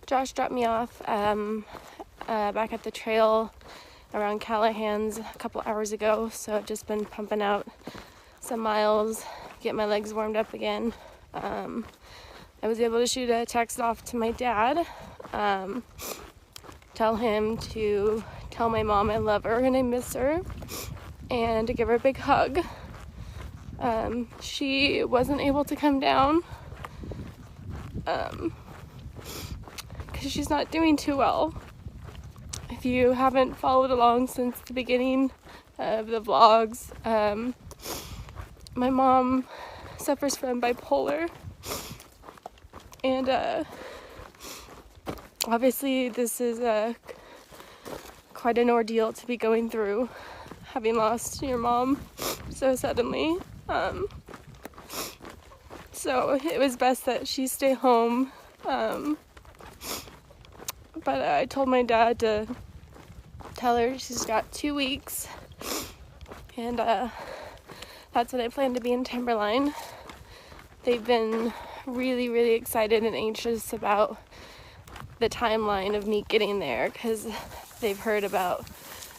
Josh dropped me off back at the trail around Callahan's a couple hours ago, so I've just been pumping out some miles, get my legs warmed up again. I was able to shoot a text off to my dad, tell him to tell my mom I love her and I miss her, and to give her a big hug. She wasn't able to come down because she's not doing too well. If you haven't followed along since the beginning of the vlogs, my mom suffers from bipolar, and obviously this is quite an ordeal to be going through, having lost your mom so suddenly. So it was best that she stay home, but I told my dad to tell her she's got 2 weeks, and that's when I plan to be in Timberline. They've been really, really excited and anxious about the timeline of me getting there, because they've heard about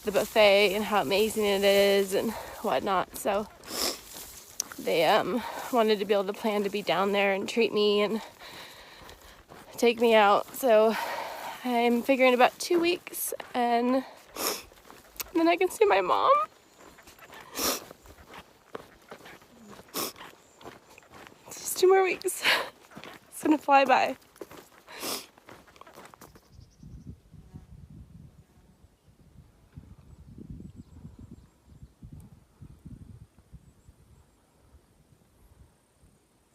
the buffet and how amazing it is and whatnot, so they wanted to be able to plan to be down there and treat me and take me out. So I'm figuring about 2 weeks, and then I can see my mom. It's just 2 more weeks. It's gonna fly by.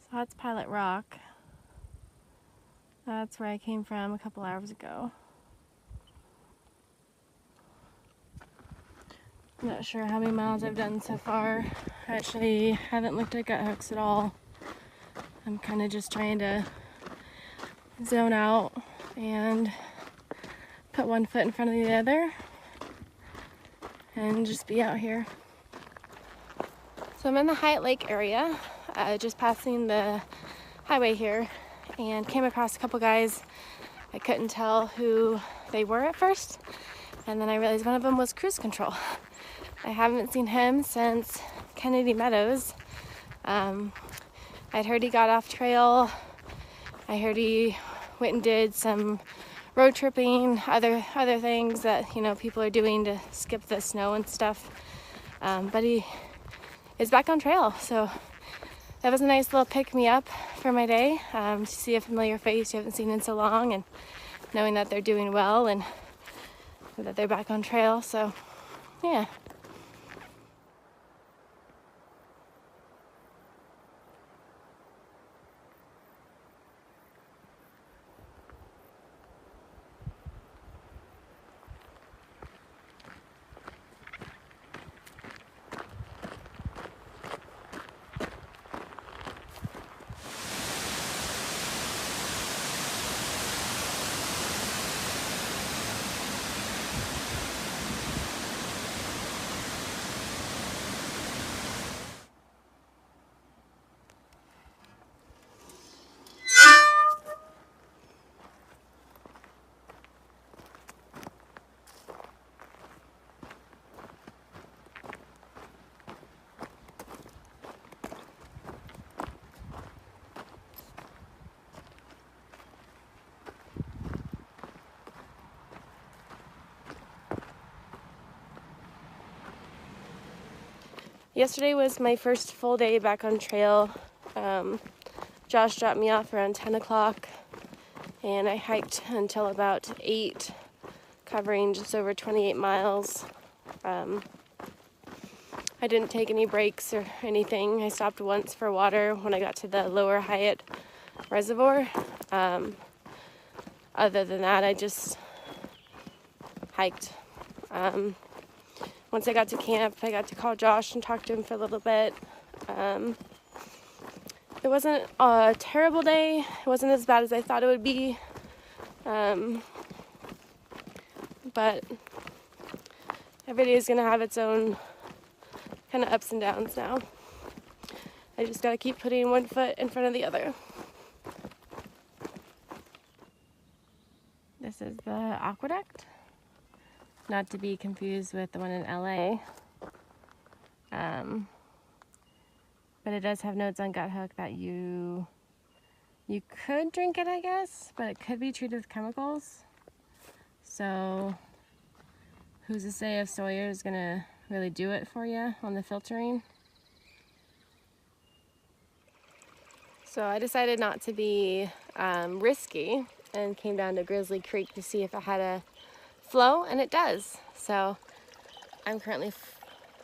So that's Pilot Rock. That's where I came from a couple hours ago. I'm not sure how many miles I've done so far. I actually haven't looked at gut hooks at all. I'm kind of just trying to zone out and put one foot in front of the other and just be out here. So I'm in the Hyatt Lake area, just passing the highway here, and came across a couple guys. I couldn't tell who they were at first, and then I realized one of them was Cruise Control. I haven't seen him since Kennedy Meadows. I'd heard he got off trail. I heard he went and did some road tripping, other things that, people are doing to skip the snow and stuff. But he is back on trail, so that was a nice little pick-me-up for my day, to see a familiar face you haven't seen in so long, and knowing that they're doing well and that they're back on trail. So yeah. Yesterday was my first full day back on trail. Josh dropped me off around 10 o'clock, and I hiked until about 8, covering just over 28 miles. I didn't take any breaks or anything. I stopped once for water when I got to the lower Hyatt reservoir. Other than that, I just hiked. Once I got to camp, I got to call Josh and talk to him for a little bit. It wasn't a terrible day. It wasn't as bad as I thought it would be. But every day is going to have its own kind of ups and downs now. I just got to keep putting one foot in front of the other. This is the Aqueduct, not to be confused with the one in LA. But it does have notes on gut hook that you could drink it, I guess, but it could be treated with chemicals. So who's to say if Sawyer is gonna really do it for you on the filtering? So I decided not to be risky and came down to Grizzly Creek to see if it had a flow, and it does. So I'm currently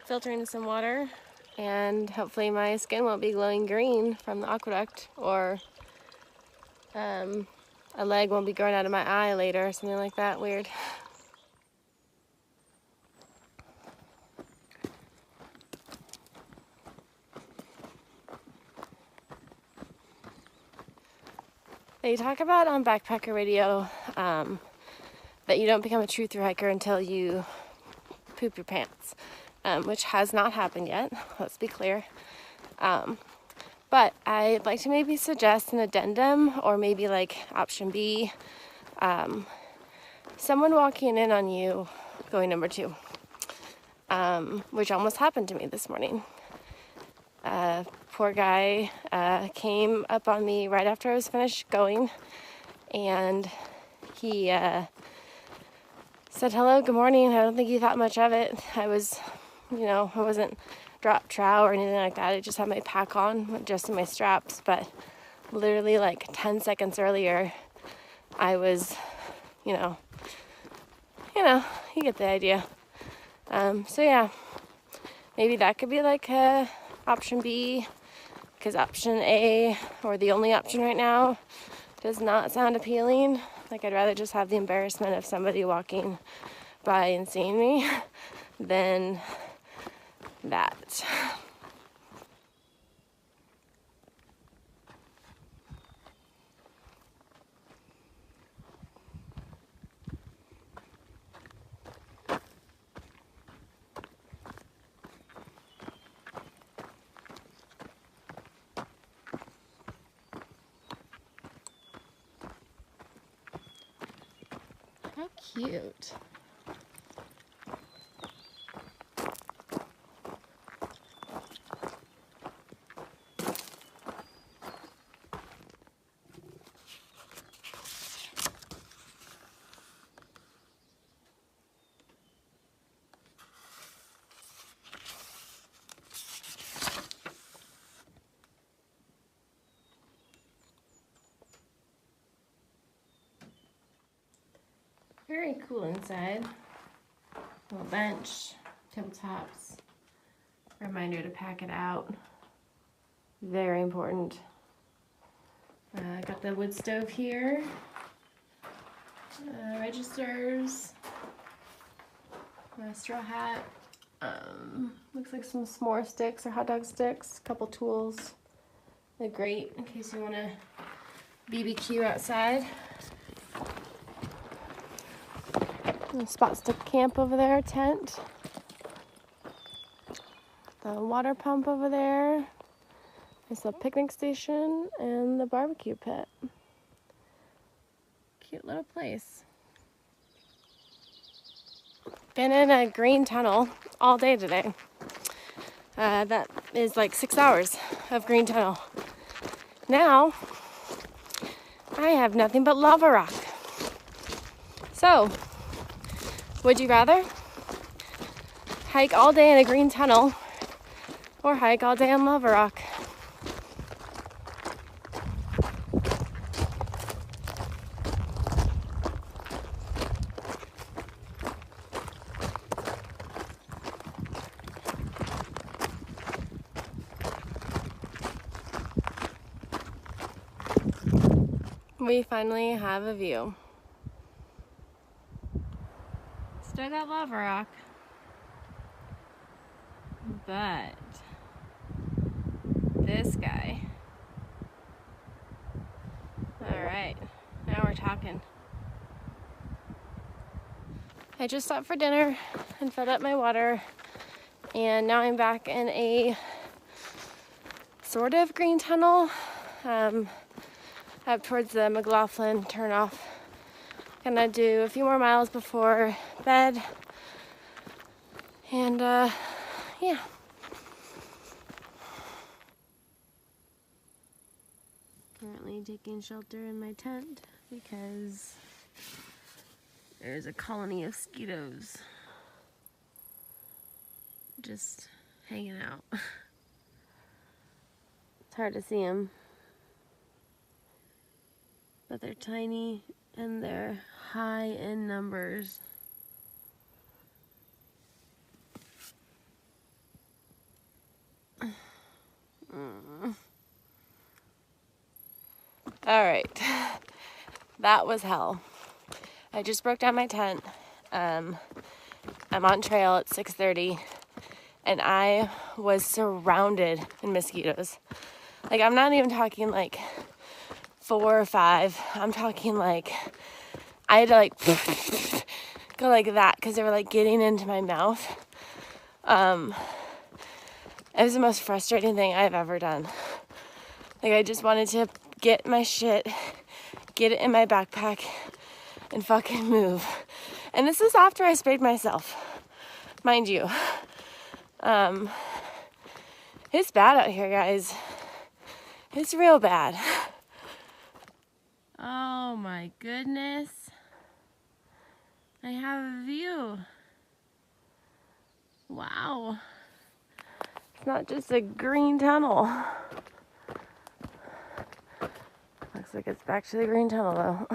filtering some water, and hopefully my skin won't be glowing green from the Aqueduct, or a leg won't be growing out of my eye later or something like that weird. They talk about on Backpacker Radio that you don't become a true thru hiker until you poop your pants, which has not happened yet, let's be clear. But I'd like to maybe suggest an addendum, or maybe like option B, someone walking in on you going number 2, which almost happened to me this morning. Poor guy came up on me right after I was finished going, and he said, "Hello, good morning. I don't think you thought much of it. I was, I wasn't drop trow or anything like that. I just had my pack on, just in my straps, but literally like 10 seconds earlier, I was, you get the idea. So yeah, maybe that could be like option B, because option A, or the only option right now, does not sound appealing. Like, I'd rather just have the embarrassment of somebody walking by and seeing me than that. How cute. Very cool inside. Little bench, tabletops. Reminder to pack it out. Very important. Got the wood stove here. Registers. Straw hat. Looks like some s'more sticks or hot dog sticks. A couple tools. A grate in case you want to BBQ outside. Spots to camp over there, tent. The water pump over there. There's the picnic station and the barbecue pit. Cute little place. Been in a green tunnel all day today. That is like 6 hours of green tunnel. Now, I have nothing but lava rock. So, would you rather hike all day in a green tunnel or hike all day on lava rock? We finally have a view. Still got lava rock, but this guy. All right, now we're talking. I just stopped for dinner and filled up my water, and now I'm back in a sort of green tunnel up towards the McLaughlin turnoff Gonna do a few more miles before bed. And yeah. Currently taking shelter in my tent because there's a colony of mosquitoes just hanging out. It's hard to see them, but they're tiny and they're high in numbers. All right, that was hell. I just broke down my tent. I'm on trail at 6:30 and I was surrounded in mosquitoes. Like, I'm not even talking like 4 or 5. I'm talking like, I had to like go like that because they were like getting into my mouth. It was the most frustrating thing I've ever done. Like, I just wanted to get my shit, get it in my backpack, and fucking move. And this is after I sprayed myself, mind you. It's bad out here, guys. It's real bad. Oh my goodness. I have a view. Wow. It's not just a green tunnel. Looks like it's back to the green tunnel though.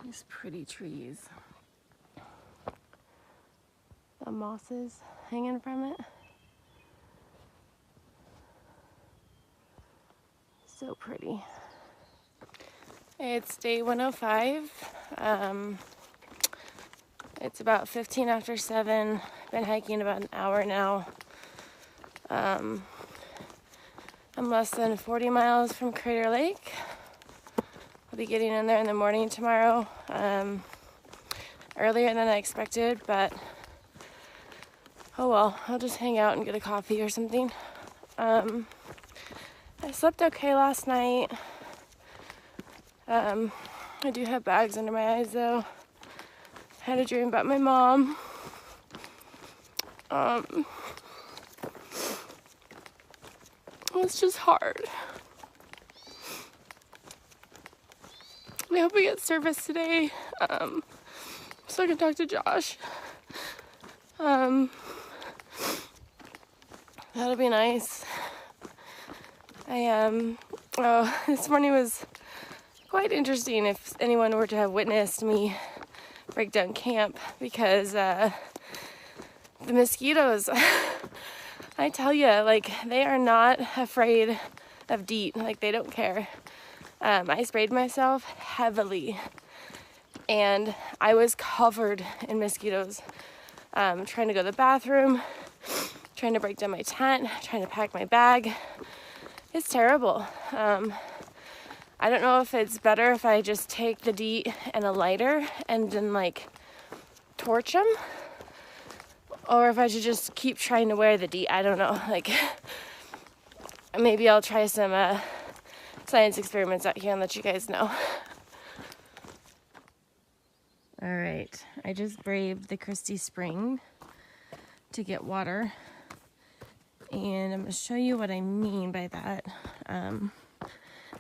These pretty trees. The mosses hanging from it. So pretty. It's day 105. It's about 15 after 7. Been hiking about an hour now. I'm less than 40 miles from Crater Lake. I'll be getting in there in the morning tomorrow. Earlier than I expected, but oh well, I'll just hang out and get a coffee or something. I slept okay last night. I do have bags under my eyes though. I had a dream about my mom. It's just hard. I hope we get service today, so I can talk to Josh. That'll be nice. This morning was quite interesting if anyone were to have witnessed me break down camp, because the mosquitoes, I tell you, like, they are not afraid of DEET. Like, they don't care. I sprayed myself heavily and I was covered in mosquitoes. Trying to go to the bathroom, trying to break down my tent, trying to pack my bag. It's terrible. I don't know if it's better if I just take the DEET and a lighter and then like torch them, or if I should just keep trying to wear the DEET. I don't know. Like, maybe I'll try some science experiments out here and let you guys know. All right, I just braved the Christie Spring to get water, and I'm gonna show you what I mean by that.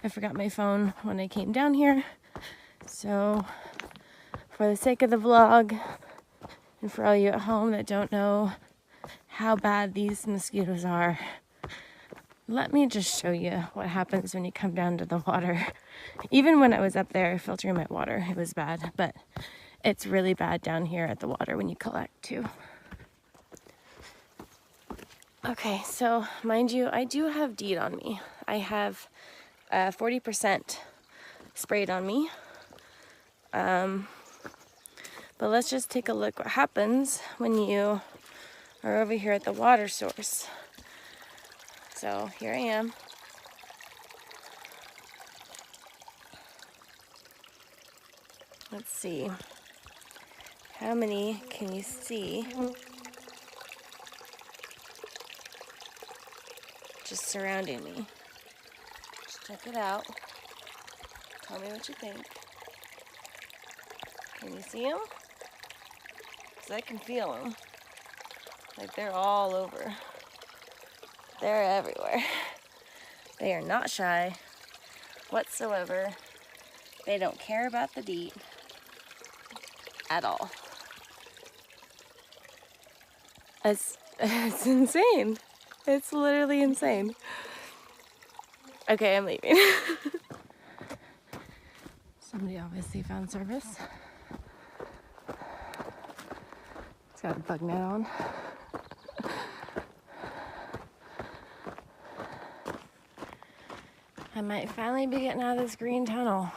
I forgot my phone when I came down here, so for the sake of the vlog, and for all you at home that don't know how bad these mosquitoes are, let me just show you what happens when you come down to the water. Even when I was up there filtering my water, it was bad, but it's really bad down here at the water when you collect too. Okay, so mind you, I do have DEET on me. I have 40% sprayed on me. But let's just take a look what happens when you are over here at the water source. So here I am. Let's see. How many can you see? Just surrounding me. Check it out. Tell me what you think. Can you see them? Because I can feel them. Like they're all over. They're everywhere. They are not shy whatsoever. They don't care about the DEET at all. It's insane. It's literally insane. Okay, I'm leaving. Somebody obviously found service. It's got a bug net on. I might finally be getting out of this green tunnel.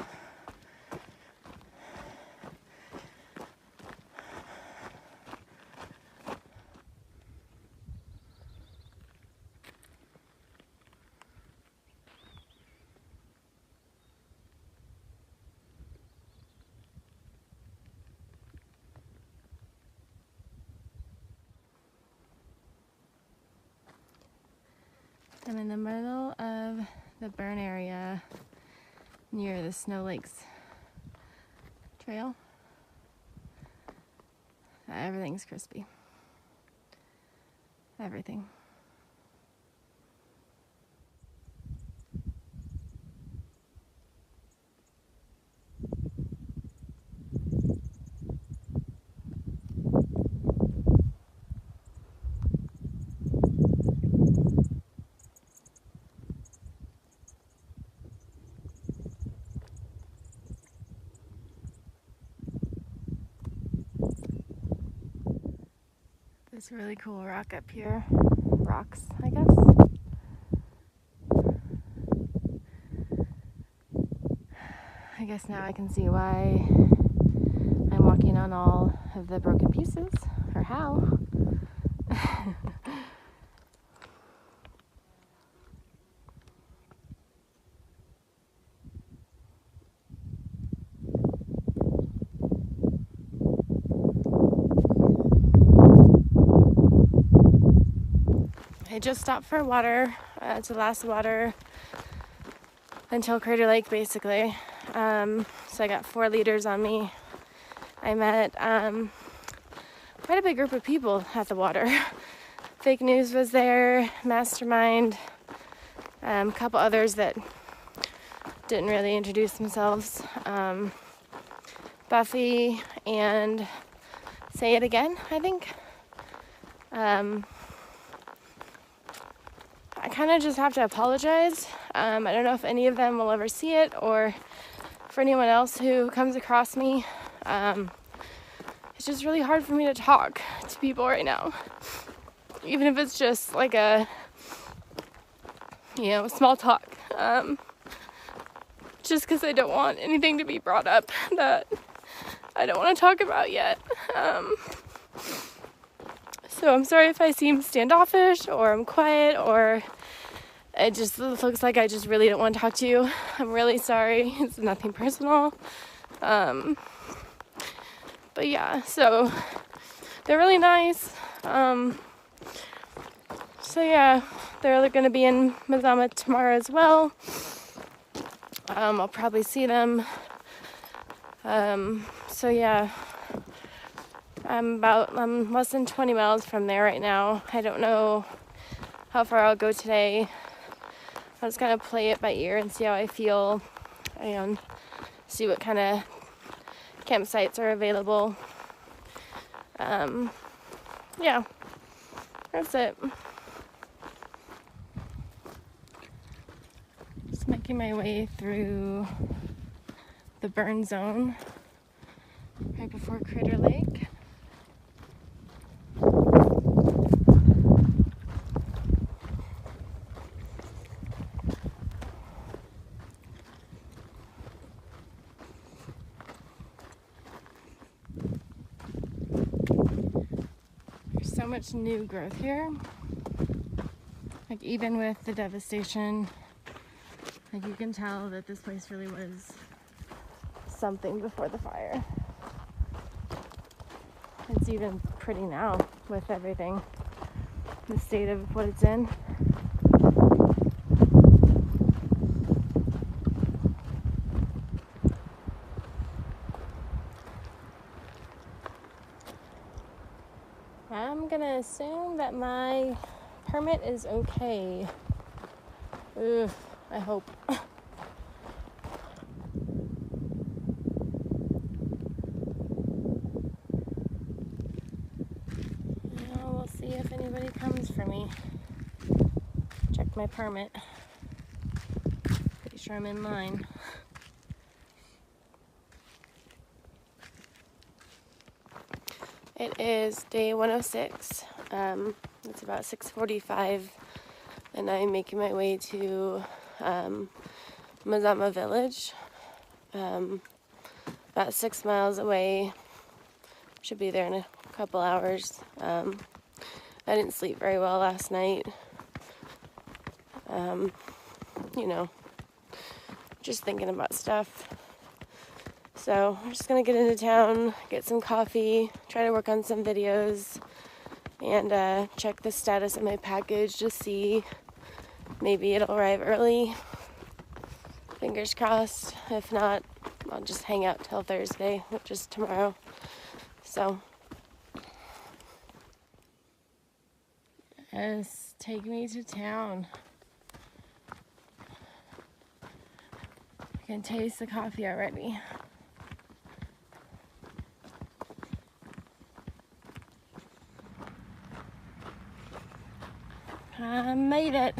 I'm in the middle of the burn area near the Snow Lakes trail. Everything's crispy. Everything. This really cool rock up here. Rocks, I guess. I guess now I can see why I'm walking on all of the broken pieces, or how. I just stopped for water, to last water until Crater Lake, basically. So I got 4 liters on me. I met quite a big group of people at the water. Fake News was there, Mastermind, a couple others that didn't really introduce themselves. Buffy and Say It Again, I think. I kind of just have to apologize. I don't know if any of them will ever see it, or for anyone else who comes across me. It's just really hard for me to talk to people right now. Even if it's just like a, small talk. Just because I don't want anything to be brought up that I don't want to talk about yet. So I'm sorry if I seem standoffish or I'm quiet or it just looks like I just really don't want to talk to you. I'm really sorry. It's nothing personal. But yeah, so they're really nice. So yeah, they're going to be in Mazama tomorrow as well. I'll probably see them. So yeah. I'm less than 20 miles from there right now. I don't know how far I'll go today. I'm just gonna play it by ear and see how I feel and see what kind of campsites are available. Yeah, that's it. Just making my way through the burn zone right before Crater Lake. So much new growth here. Like even with the devastation, like you can tell that this place really was something before the fire. It's even pretty now with everything, the state of what it's in. I'm gonna assume that my permit is okay. Ugh, I hope. Well, we'll see if anybody comes for me. Check my permit. Pretty sure I'm in line. It is day 106. It's about 6:45, and I'm making my way to Mazama Village, about 6 miles away. Should be there in a couple hours. I didn't sleep very well last night. You know, just thinking about stuff. So I'm just gonna get into town, get some coffee, try to work on some videos, and check the status of my package to see maybe it'll arrive early. Fingers crossed. If not, I'll just hang out till Thursday, which is tomorrow. So, yes, take me to town. I can taste the coffee already. I made it.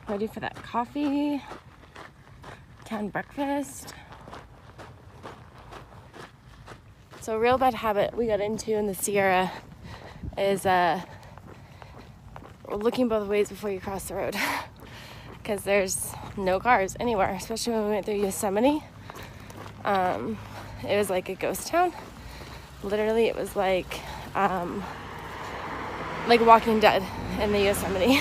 Ready for that coffee, town breakfast. So a real bad habit we got into in the Sierra is looking both ways before you cross the road, because there's no cars anywhere, especially when we went through Yosemite. It was like a ghost town. Literally, it was like Walking Dead in the Yosemite.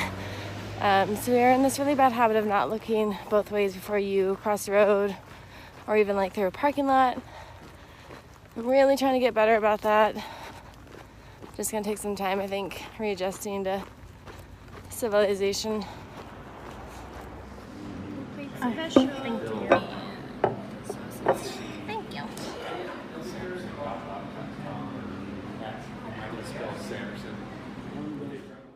So we are in this really bad habit of not looking both ways before you cross the road, or even like through a parking lot. I'm really trying to get better about that. Just gonna take some time, I think, readjusting to civilization. Thank you. Thank you.